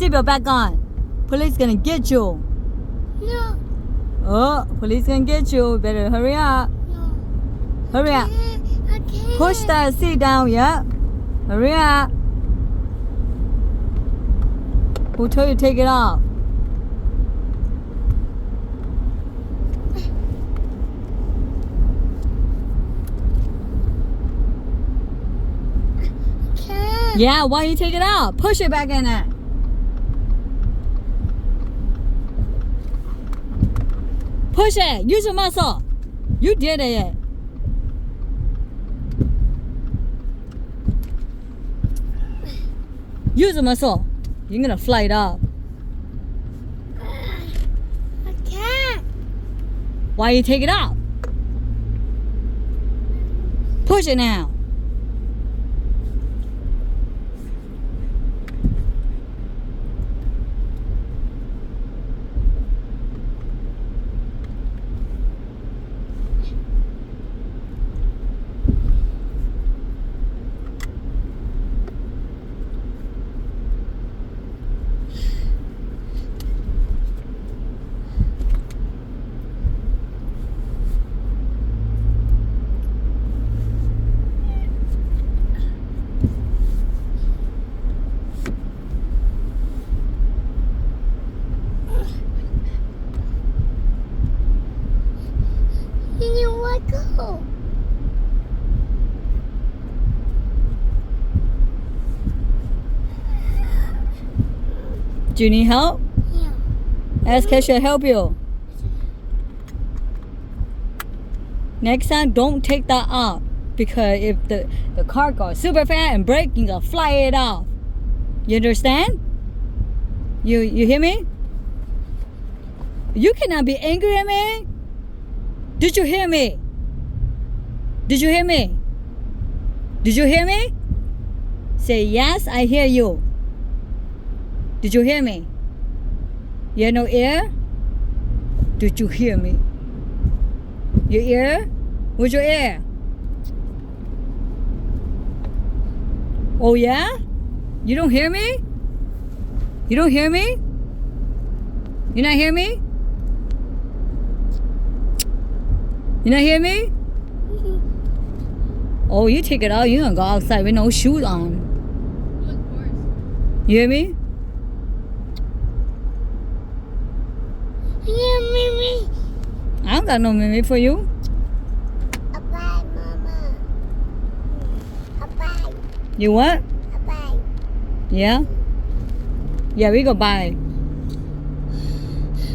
seatbelt back on. Police gonna get you. No. Oh, police gonna get you. Better hurry up. No. Hurry up. I can't. Push that seat down, yeah. Hurry up. Who told you to take it off? Can't. Yeah, why you take it out? Push it back in there. Push it. Use your muscle. You did it. Use the muscle. You're gonna fly it off. I can't. Why you take it out? Push it now. You want to go? Do you need help? Yeah. Ask Kesha to help you. Next time, don't take that off. Because if the car goes super fast and brake, you're gonna fly it off. You understand? You hear me? You cannot be angry at me. Did you hear me? Did you hear me? Did you hear me? Say yes, I hear you. Did you hear me? You have no ear? Did you hear me? Your ear? Where's your ear? Oh yeah? You don't hear me? You don't hear me? You not hear me? You not hear me? Oh, you take it out. You gonna go outside with no shoes on. You hear me? Yeah, Mimi. I don't got no mimi for you. Bye, Mama. Bye. You what? Bye. Yeah? Yeah, we go buy.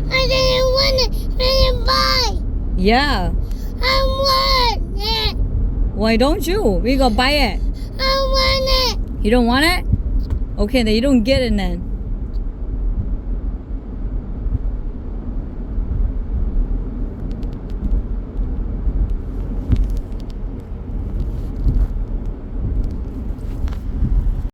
I didn't want it. I didn't buy. Yeah. I want it. Why don't you? We go buy it. I want it. You don't want it? Okay, then you don't get it then.